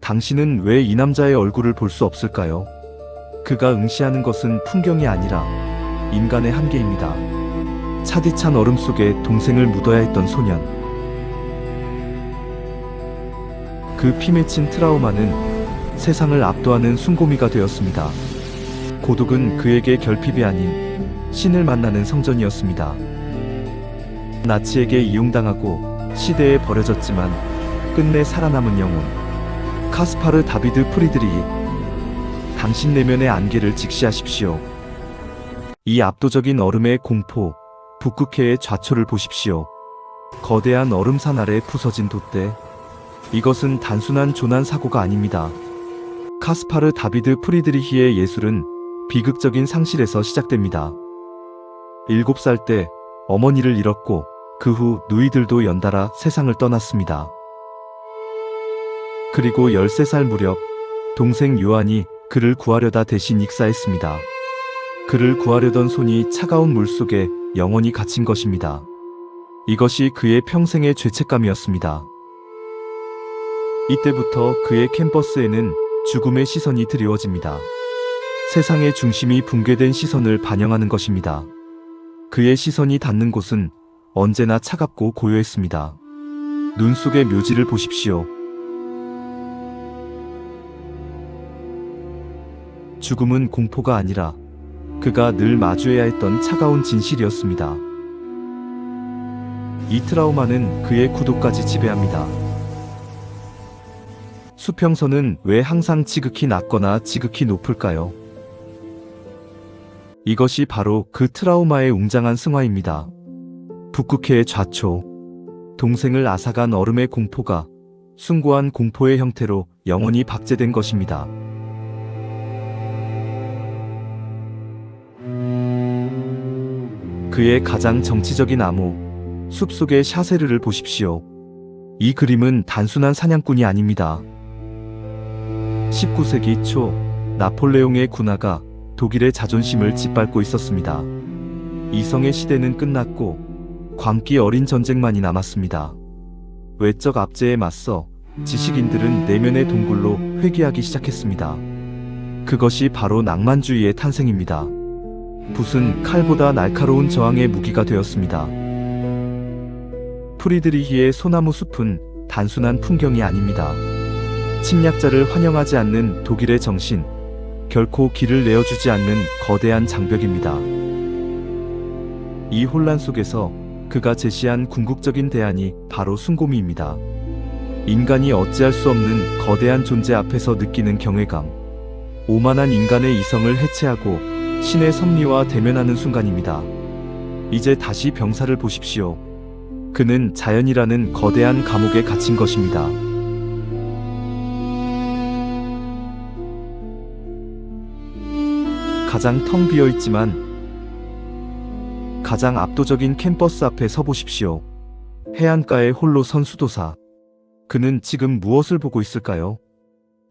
당신은 왜 이 남자의 얼굴을 볼 수 없을까요? 그가 응시하는 것은 풍경이 아니라 인간의 한계입니다. 차디찬 얼음 속에 동생을 묻어야 했던 소년. 그 피 맺힌 트라우마는 세상을 압도하는 숨고미가 되었습니다. 고독은 그에게 결핍이 아닌 신을 만나는 성전이었습니다. 나치에게 이용당하고 시대에 버려졌지만 끝내 살아남은 영혼. 카스파르 다비드 프리드리히, 당신 내면의 안개를 직시하십시오. 이 압도적인 얼음의 공포, 북극해의 좌초를 보십시오. 거대한 얼음산 아래 부서진 돛대. 이것은 단순한 조난 사고가 아닙니다. 카스파르 다비드 프리드리히의 예술은 비극적인 상실에서 시작됩니다. 7살 때 어머니를 잃었고 그 후 누이들도 연달아 세상을 떠났습니다. 그리고 13살 무렵 동생 요한이 그를 구하려다 대신 익사했습니다. 그를 구하려던 손이 차가운 물속에 영원히 갇힌 것입니다. 이것이 그의 평생의 죄책감이었습니다. 이때부터 그의 캔버스에는 죽음의 시선이 드리워집니다. 세상의 중심이 붕괴된 시선을 반영하는 것입니다. 그의 시선이 닿는 곳은 언제나 차갑고 고요했습니다. 눈 속의 묘지를 보십시오. 죽음은 공포가 아니라 그가 늘 마주해야 했던 차가운 진실이었습니다. 이 트라우마는 그의 구도까지 지배합니다. 수평선은 왜 항상 지극히 낮거나 지극히 높을까요? 이것이 바로 그 트라우마의 웅장한 승화입니다. 북극해의 좌초, 동생을 앗아간 얼음의 공포가 숭고한 공포의 형태로 영원히 박제된 것입니다. 그의 가장 정치적인 암호, 숲속의 샤세르를 보십시오. 이 그림은 단순한 사냥꾼이 아닙니다. 19세기 초 나폴레옹의 군하가 독일의 자존심을 짓밟고 있었습니다. 이성의 시대는 끝났고 광기 어린 전쟁만이 남았습니다. 외적 압제에 맞서 지식인들은 내면의 동굴로 회귀하기 시작했습니다. 그것이 바로 낭만주의의 탄생입니다. 붓은 칼보다 날카로운 저항의 무기가 되었습니다. 프리드리히의 소나무 숲은 단순한 풍경이 아닙니다. 침략자를 환영하지 않는 독일의 정신, 결코 길을 내어주지 않는 거대한 장벽입니다. 이 혼란 속에서 그가 제시한 궁극적인 대안이 바로 숭고미입니다. 인간이 어찌할 수 없는 거대한 존재 앞에서 느끼는 경외감, 오만한 인간의 이성을 해체하고 신의 섭리와 대면하는 순간입니다. 이제 다시 병사를 보십시오. 그는 자연이라는 거대한 감옥에 갇힌 것입니다. 가장 텅 비어 있지만 가장 압도적인 캠퍼스 앞에 서 보십시오. 해안가에 홀로 선 수도사. 그는 지금 무엇을 보고 있을까요?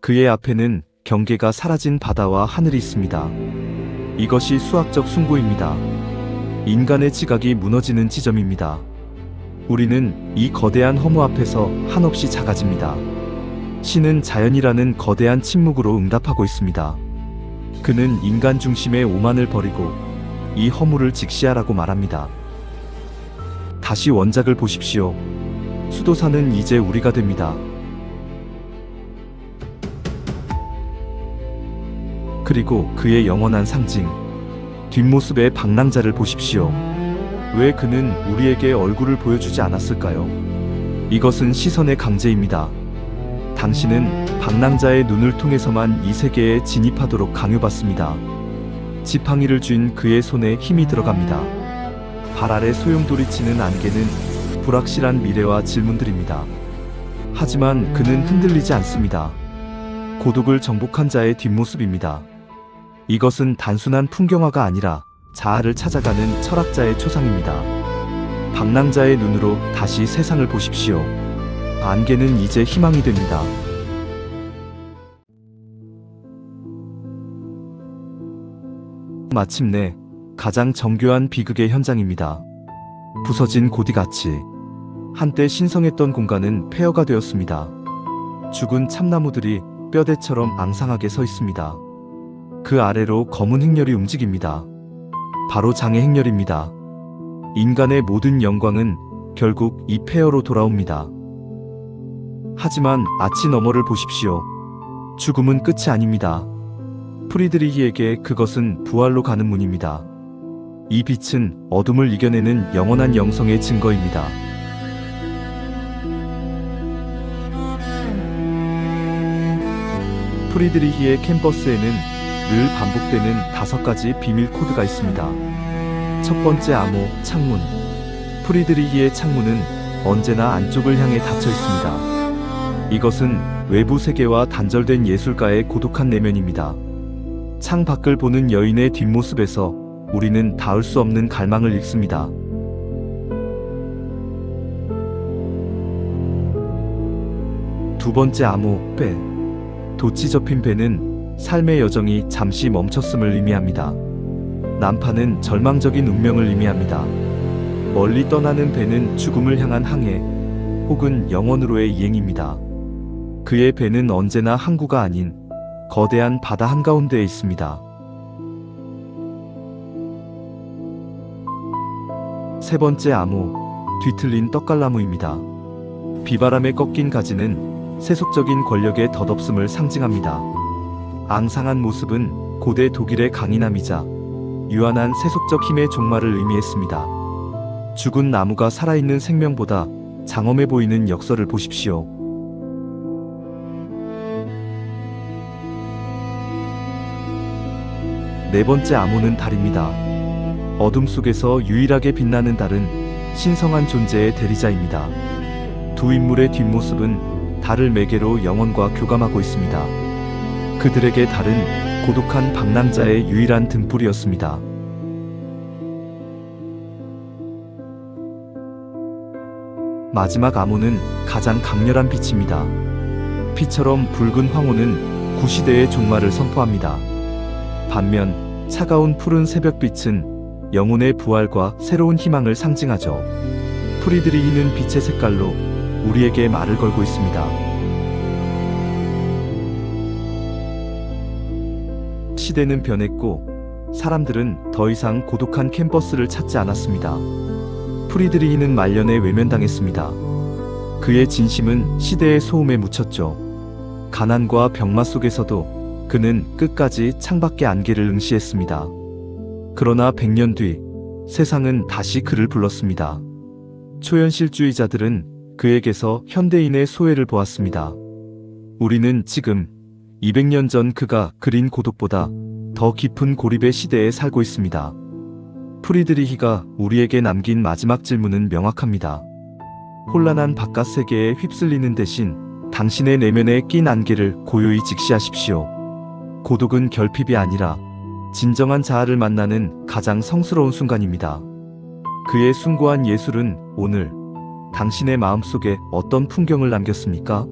그의 앞에는 경계가 사라진 바다와 하늘이 있습니다. 이것이 수학적 숭고입니다. 인간의 지각이 무너지는 지점입니다. 우리는 이 거대한 허무 앞에서 한없이 작아집니다. 신은 자연이라는 거대한 침묵으로 응답하고 있습니다. 그는 인간 중심의 오만을 버리고 이 허무를 직시하라고 말합니다. 다시 원작을 보십시오. 수도사는 이제 우리가 됩니다. 그리고 그의 영원한 상징, 뒷모습의 방랑자를 보십시오. 왜 그는 우리에게 얼굴을 보여주지 않았을까요? 이것은 시선의 강제입니다. 당신은 방랑자의 눈을 통해서만 이 세계에 진입하도록 강요받습니다. 지팡이를 쥔 그의 손에 힘이 들어갑니다. 발 아래 소용돌이치는 안개는 불확실한 미래와 질문들입니다. 하지만 그는 흔들리지 않습니다. 고독을 정복한 자의 뒷모습입니다. 이것은 단순한 풍경화가 아니라 자아를 찾아가는 철학자의 초상입니다. 방랑자의 눈으로 다시 세상을 보십시오. 안개는 이제 희망이 됩니다. 마침내 가장 정교한 비극의 현장입니다. 부서진 고디같이 한때 신성했던 공간은 폐허가 되었습니다. 죽은 참나무들이 뼈대처럼 앙상하게 서 있습니다. 그 아래로 검은 행렬이 움직입니다. 바로 장의 행렬입니다. 인간의 모든 영광은 결국 이 폐허로 돌아옵니다. 하지만 아치 너머를 보십시오. 죽음은 끝이 아닙니다. 프리드리히에게 그것은 부활로 가는 문입니다. 이 빛은 어둠을 이겨내는 영원한 영성의 증거입니다. 프리드리히의 캔버스에는 늘 반복되는 5가지 비밀 코드가 있습니다. 첫 번째 암호, 창문. 프리드리히의 창문은 언제나 안쪽을 향해 닫혀 있습니다. 이것은 외부 세계와 단절된 예술가의 고독한 내면입니다. 창 밖을 보는 여인의 뒷모습에서 우리는 닿을 수 없는 갈망을 읽습니다. 두 번째 암호, 배. 돛이 접힌 배는 삶의 여정이 잠시 멈췄음을 의미합니다. 난파는 절망적인 운명을 의미합니다. 멀리 떠나는 배는 죽음을 향한 항해, 혹은 영원으로의 이행입니다. 그의 배는 언제나 항구가 아닌 거대한 바다 한가운데에 있습니다. 세 번째 암호, 뒤틀린 떡갈나무입니다. 비바람에 꺾인 가지는 세속적인 권력의 덧없음을 상징합니다. 앙상한 모습은 고대 독일의 강인함이자 유한한 세속적 힘의 종말을 의미했습니다. 죽은 나무가 살아있는 생명보다 장엄해 보이는 역설을 보십시오. 네 번째 암호는 달입니다. 어둠 속에서 유일하게 빛나는 달은 신성한 존재의 대리자입니다. 두 인물의 뒷모습은 달을 매개로 영혼과 교감하고 있습니다. 그들에게 달은 고독한 방랑자의 유일한 등불이었습니다. 마지막 암호는 가장 강렬한 빛입니다. 피처럼 붉은 황호는 구시대의 종말을 선포합니다. 반면 차가운 푸른 새벽빛은 영혼의 부활과 새로운 희망을 상징하죠. 프리드리히는 빛의 색깔로 우리에게 말을 걸고 있습니다. 시대는 변했고 사람들은 더 이상 고독한 캔버스를 찾지 않았습니다. 프리드리히는 말년에 외면당했습니다. 그의 진심은 시대의 소음에 묻혔죠. 가난과 병마 속에서도 그는 끝까지 창밖의 안개를 응시했습니다. 그러나 100년 뒤 세상은 다시 그를 불렀습니다. 초현실주의자들은 그에게서 현대인의 소외를 보았습니다. 우리는 지금 200년 전 그가 그린 고독보다 더 깊은 고립의 시대에 살고 있습니다. 프리드리히가 우리에게 남긴 마지막 질문은 명확합니다. 혼란한 바깥 세계에 휩쓸리는 대신 당신의 내면에 낀 안개를 고요히 직시하십시오. 고독은 결핍이 아니라 진정한 자아를 만나는 가장 성스러운 순간입니다. 그의 숭고한 예술은 오늘 당신의 마음속에 어떤 풍경을 남겼습니까?